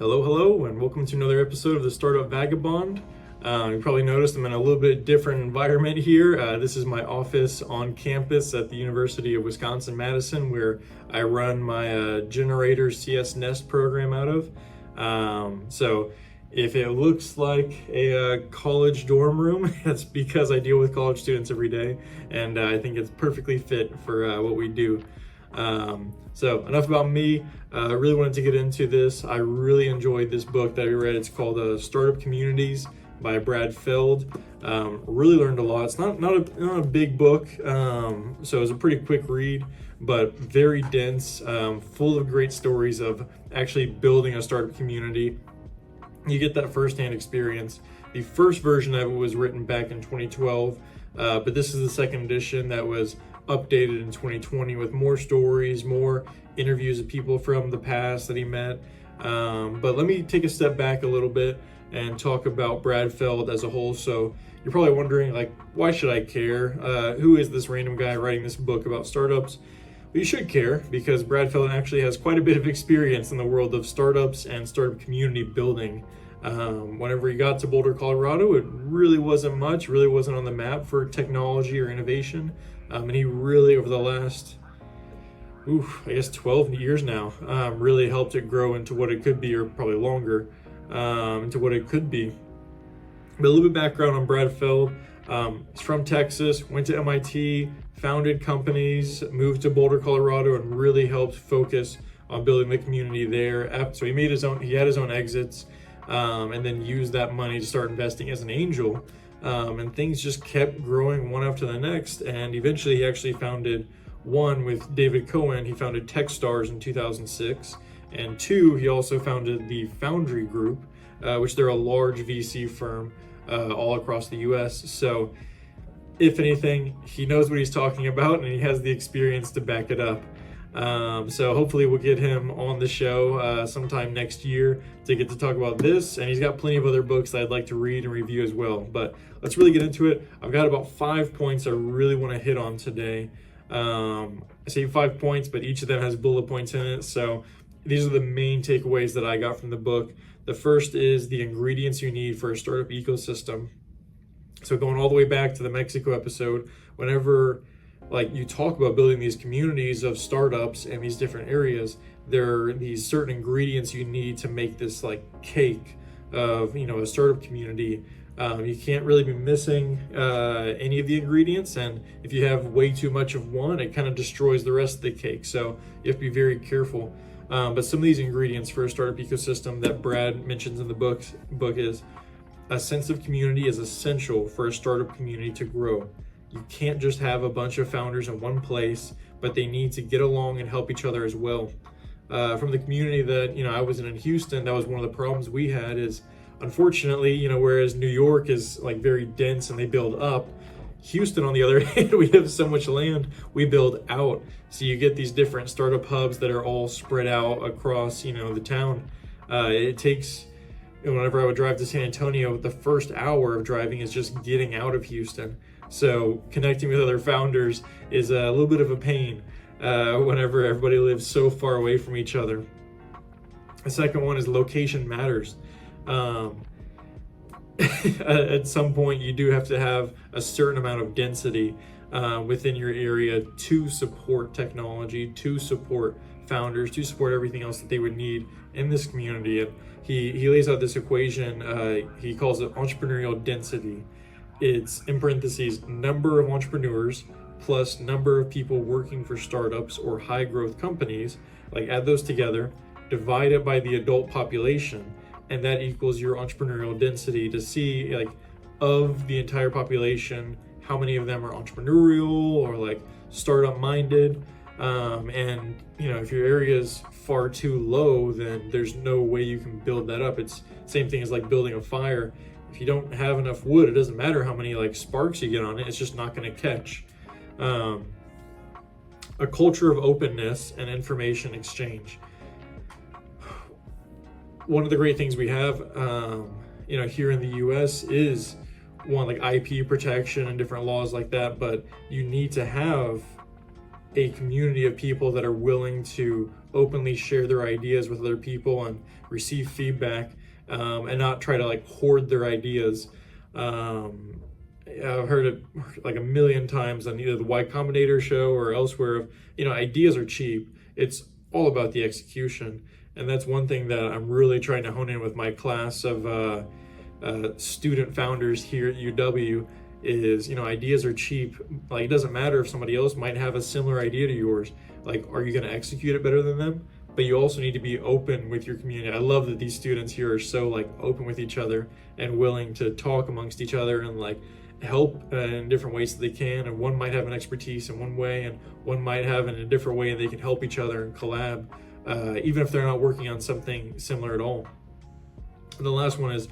Hello, and welcome to another episode of the Startup Vagabond. You probably noticed I'm in a little bit different environment here. This is my office on campus at the University of Wisconsin-Madison, where I run my generator CS Nest program out of. So if it looks like a college dorm room, that's because I deal with college students every day, and I think it's perfectly fit for what we do. So enough about me. I really wanted to get into this. I really enjoyed this book that I read. It's called Startup Communities by Brad Feld. Really learned a lot. It's not a big book, so it was a pretty quick read, but very dense, full of great stories of actually building a startup community. You get that firsthand experience. The first version of it was written back in 2012, but this is the second edition that was updated in 2020 with more stories, more interviews of people from the past that he met. But let me take a step back a little bit and talk about Brad Feld as a whole. So you're probably wondering, like, why should I care? Who is this random guy writing this book about startups? Well, you should care because Brad Feld actually has quite a bit of experience in the world of startups and startup community building. Whenever he got to Boulder, Colorado, it really wasn't much, really wasn't on the map for technology or innovation. And he really, over the last, 12 years now, really helped it grow into what it could be, or probably longer, into what it could be. But a little bit of background on Brad Feld. He's from Texas, went to MIT, founded companies, moved to Boulder, Colorado, and really helped focus on building the community there. So he had his own exits, and then used that money to start investing as an angel. And things just kept growing one after the next, and eventually he actually founded one with David Cohen. He founded Techstars in 2006, and two, he also founded the Foundry Group, which they're a large VC firm all across the US. So if anything, he knows what he's talking about, and he has the experience to back it up. So hopefully we'll get him on the show sometime next year to get to talk about this, and he's got plenty of other books that I'd like to read and review as well. But let's really get into it. I've got about 5 points I really want to hit on today. I say 5 points, but each of them has bullet points in it. So these are the main takeaways that I got from the book. The first is the ingredients you need for a startup ecosystem. So going all the way back to the Mexico episode, whenever you talk about building these communities of startups in these different areas, there are these certain ingredients you need to make this cake of a startup community. You can't really be missing any of the ingredients, and if you have way too much of one, it kind of destroys the rest of the cake. So you have to be very careful. But some of these ingredients for a startup ecosystem that Brad mentions in the book is a sense of community is essential for a startup community to grow. You can't just have a bunch of founders in one place, but they need to get along and help each other as well. From the community that I was in Houston, that was one of the problems we had is, unfortunately, whereas New York is very dense and they build up, Houston, on the other hand, we have so much land, we build out. So you get these different startup hubs that are all spread out across the town. It takes, whenever I would drive to San Antonio, the first hour of driving is just getting out of Houston. So connecting with other founders is a little bit of a pain whenever everybody lives so far away from each other. The second one is location matters. At some point, you do have to have a certain amount of density within your area to support technology, to support founders, to support everything else that they would need in this community. And he lays out this equation. He calls it entrepreneurial density. It's, in parentheses, number of entrepreneurs plus number of people working for startups or high growth companies. Add those together, divide it by the adult population, and that equals your entrepreneurial density to see, of the entire population, how many of them are entrepreneurial or startup minded. And if your area is far too low, then there's no way you can build that up. It's same thing as building a fire. If you don't have enough wood, it doesn't matter how many sparks you get on it, it's just not going to catch. A culture of openness and information exchange. One of the great things we have, here in the U.S. is one IP protection and different laws like that. But you need to have a community of people that are willing to openly share their ideas with other people and receive feedback, and not try to like hoard their ideas. I've heard it like a million times on either the Y Combinator show or elsewhere of, ideas are cheap. It's all about the execution. And that's one thing that I'm really trying to hone in with my class of student founders here at UW is, ideas are cheap. Like, it doesn't matter if somebody else might have a similar idea to yours. Like, are you going to execute it better than them? But you also need to be open with your community. I love that these students here are so like open with each other and willing to talk amongst each other and like help in different ways that they can. And one might have an expertise in one way and one might have it in a different way, and they can help each other and collab, even if they're not working on something similar at all. And the last one is,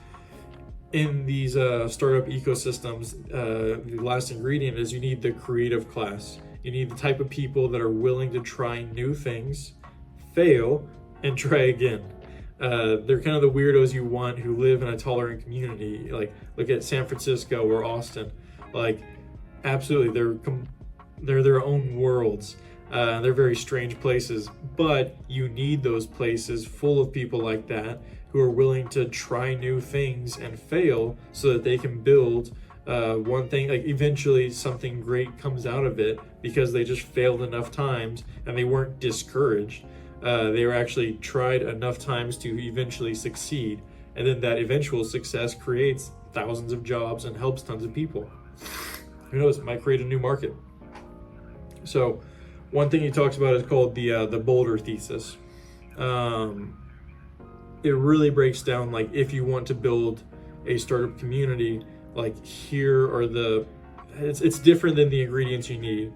in these startup ecosystems, the last ingredient is you need the creative class. You need the type of people that are willing to try new things, fail, and try again. They're kind of the weirdos you want who live in a tolerant community. Like, look at San Francisco or Austin. Like, absolutely, they're their own worlds. They're very strange places, but you need those places full of people like that who are willing to try new things and fail so that they can build one thing. Like, eventually something great comes out of it because they just failed enough times and they weren't discouraged. They were actually tried enough times to eventually succeed, and then that eventual success creates thousands of jobs and helps tons of people. Who knows, it might create a new market. So one thing he talks about is called the Boulder Thesis. It really breaks down, like, if you want to build a startup community, like, here are it's different than the ingredients you need.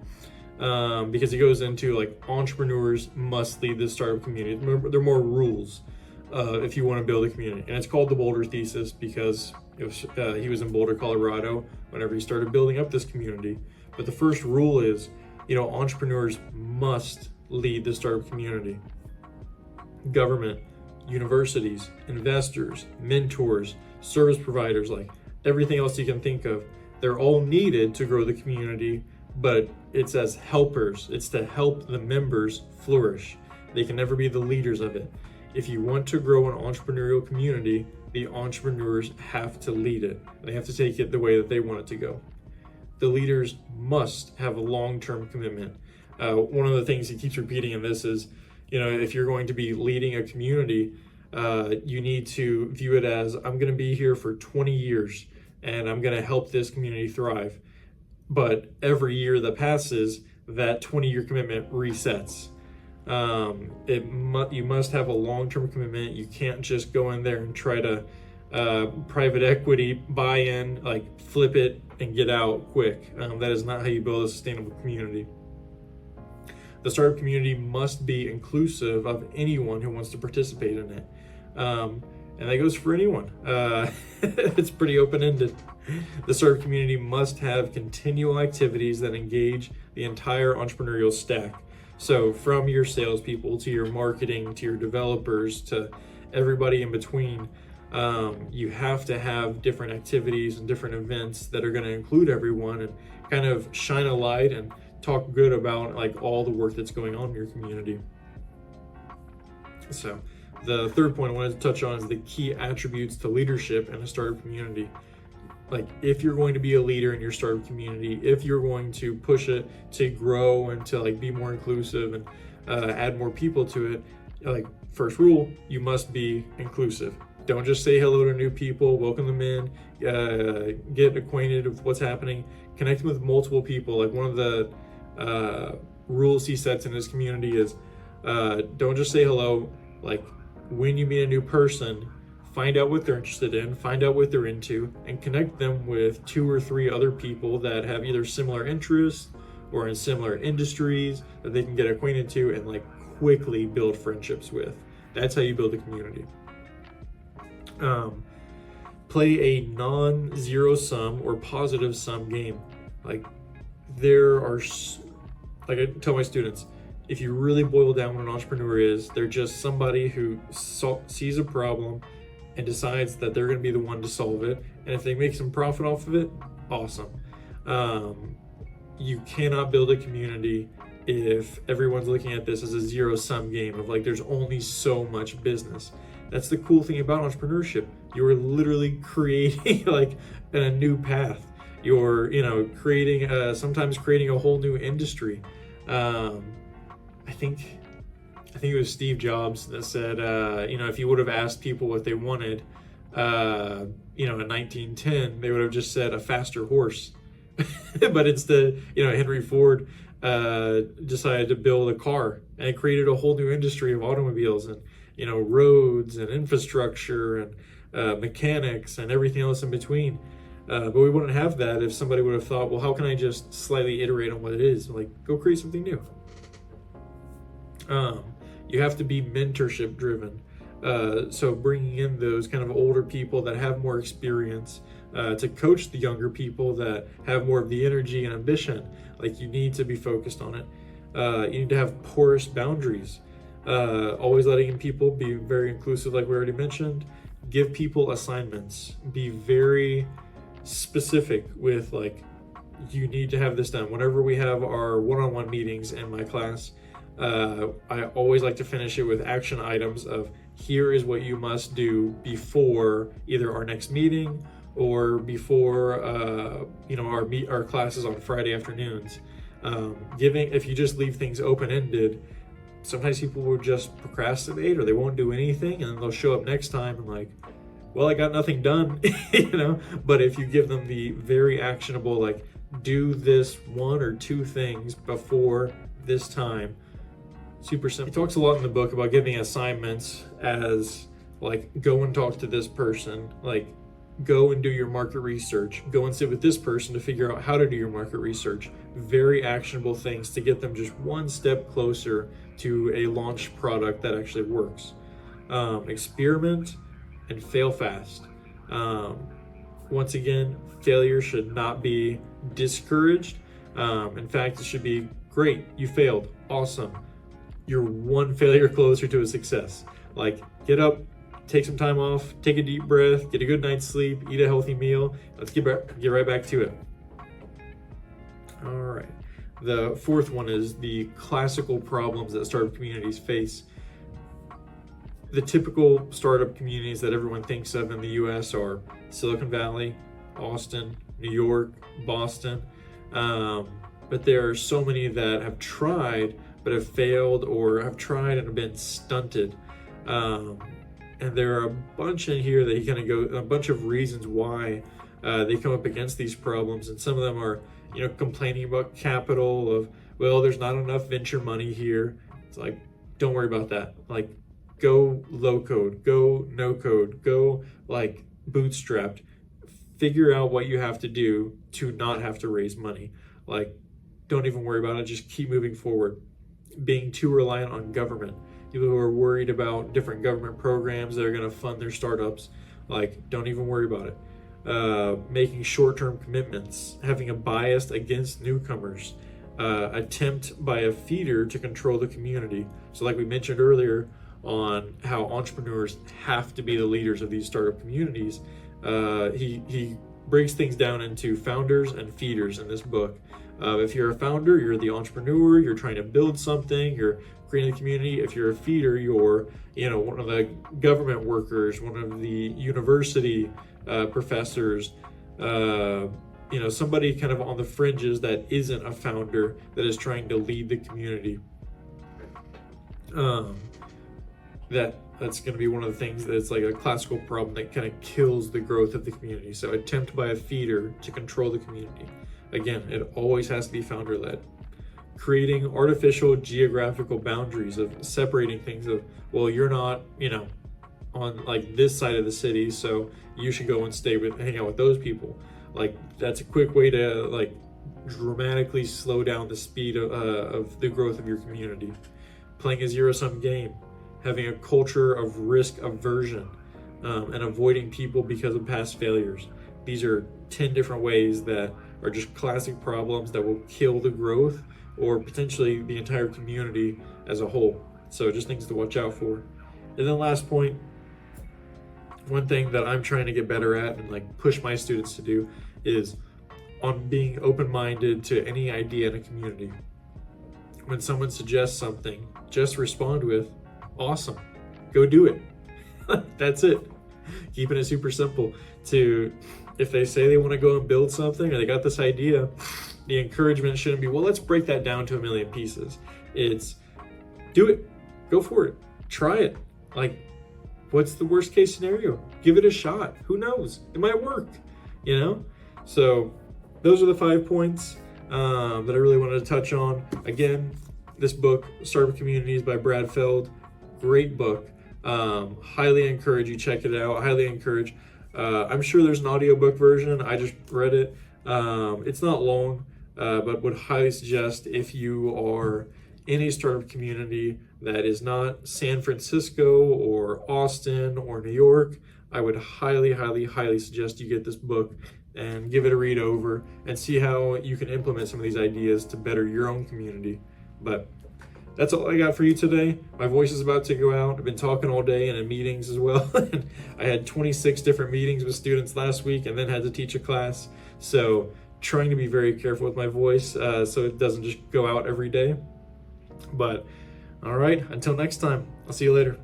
Because it goes into like entrepreneurs must lead the startup community. There are more rules if you want to build a community, and it's called the Boulder Thesis because he was in Boulder, Colorado whenever he started building up this community. But the first rule is, entrepreneurs must lead the startup community. Government, universities, investors, mentors, service providers, like everything else you can think of, they're all needed to grow the community. But it's as helpers. It's to help the members flourish. They can never be the leaders of it. If you want to grow an entrepreneurial community, the entrepreneurs have to lead it. They have to take it the way that they want it to go. The leaders must have a long-term commitment. One of the things he keeps repeating in this is, if you're going to be leading a community, you need to view it as, I'm going to be here for 20 years and I'm going to help this community thrive. But every year that passes, that 20-year commitment resets. You must have a long-term commitment. You can't just go in there and try to private equity buy in, like flip it and get out quick. That is not how you build a sustainable community. The startup community must be inclusive of anyone who wants to participate in it. And that goes for anyone. It's pretty open-ended. The startup community must have continual activities that engage the entire entrepreneurial stack. So from your salespeople to your marketing to your developers to everybody in between, you have to have different activities and different events that are going to include everyone and kind of shine a light and talk good about like all the work that's going on in your community. So the third point I wanted to touch on is the key attributes to leadership in a startup community. Like, if you're going to be a leader in your startup community, if you're going to push it to grow and to like be more inclusive and add more people to it, like, first rule, you must be inclusive. Don't just say hello to new people, welcome them in, get acquainted with what's happening, connect with multiple people. Like, one of the rules he sets in his community is don't just say hello. Like, when you meet a new person, find out what they're interested in, find out what they're into, and connect them with 2 or 3 other people that have either similar interests or in similar industries that they can get acquainted to and like quickly build friendships with. That's how you build a community. Play a non-zero sum or positive sum game. Like, like I tell my students, if you really boil down what an entrepreneur is, they're just somebody who sees a problem and decides that they're going to be the one to solve it. And if they make some profit off of it, awesome. You cannot build a community if everyone's looking at this as a zero-sum game of like there's only so much business. That's the cool thing about entrepreneurship. You're literally creating like a new path. You're, creating sometimes creating a whole new industry. I think it was Steve Jobs that said, if you would have asked people what they wanted, in 1910, they would have just said a faster horse. But instead, Henry Ford decided to build a car, and it created a whole new industry of automobiles and, roads and infrastructure and mechanics and everything else in between. But we wouldn't have that if somebody would have thought, well, how can I just slightly iterate on what it is? Like, go create something new. You have to be mentorship driven. So bringing in those kind of older people that have more experience to coach the younger people that have more of the energy and ambition. Like, you need to be focused on it. You need to have porous boundaries. Always letting people be very inclusive, like we already mentioned. Give people assignments. Be very specific with, like, you need to have this done. Whenever we have our one-on-one meetings in my class, I always like to finish it with action items of, here is what you must do before either our next meeting or before our classes on Friday afternoons. If you just leave things open-ended, sometimes people will just procrastinate or they won't do anything, and then they'll show up next time and like, well, I got nothing done. But if you give them the very actionable, like, do this 1 or 2 things before this time, super simple. He talks a lot in the book about giving assignments as like, go and talk to this person, like, go and do your market research, go and sit with this person to figure out how to do your market research. Very actionable things to get them just one step closer to a launched product that actually works. Experiment and fail fast. Once again, failure should not be discouraged. In fact, it should be, great, you failed, awesome. You're one failure closer to a success. Like, get up, take some time off, take a deep breath, get a good night's sleep, eat a healthy meal. Let's get right back to it. All right. The fourth one is the classical problems that startup communities face. The typical startup communities that everyone thinks of in the US are Silicon Valley, Austin, New York, Boston. But there are so many that have tried but have failed, or have tried and have been stunted. And there are a bunch in here that you kind of go, a bunch of reasons why they come up against these problems. And some of them are, complaining about capital of, well, there's not enough venture money here. It's like, don't worry about that. Like, go low code, go no code, go like bootstrapped. Figure out what you have to do to not have to raise money. Like, don't even worry about it. Just keep moving forward. Being too reliant on government. People who are worried about different government programs that are going to fund their startups, like, don't even worry about it. Making short-term commitments, having a bias against newcomers, attempt by a feeder to control the community. So like we mentioned earlier on how entrepreneurs have to be the leaders of these startup communities, he breaks things down into founders and feeders in this book. If you're a founder, you're the entrepreneur, you're trying to build something, you're creating a community. If you're a feeder, you're, one of the government workers, one of the university professors, somebody kind of on the fringes that isn't a founder, that is trying to lead the community. That's going to be one of the things that's like a classical problem that kind of kills the growth of the community. So attempt by a feeder to control the community. Again, it always has to be founder-led. Creating artificial geographical boundaries of separating things of, well, you're not, on like this side of the city, so you should go and hang out with those people. Like, that's a quick way to like dramatically slow down the speed of the growth of your community. Playing a zero-sum game, having a culture of risk aversion, and avoiding people because of past failures. These are 10 different ways that are just classic problems that will kill the growth or potentially the entire community as a whole. So just things to watch out for. And then last point, one thing that I'm trying to get better at and like push my students to do is on being open-minded to any idea in a community. when someone suggests something, just respond with, awesome, go do it. That's it. Keeping it super simple. If they say they want to go and build something or they got this idea, the encouragement shouldn't be, well, let's break that down to a million pieces. It's do it, go for it, try it. Like, what's the worst case scenario? Give it a shot. Who knows? It might work, you know? So those are the 5 points that I really wanted to touch on. Again, this book, Startup Communities by Brad Feld, great book. Highly encourage you check it out. Highly encourage. I'm sure there's an audiobook version. I just read it. It's not long, but would highly suggest if you are in a startup community that is not San Francisco or Austin or New York, I would highly, highly, highly suggest you get this book and give it a read over and see how you can implement some of these ideas to better your own community. But that's all I got for you today. My voice is about to go out. I've been talking all day and in meetings as well. I had 26 different meetings with students last week and then had to teach a class. So trying to be very careful with my voice so it doesn't just go out every day. But all right, until next time, I'll see you later.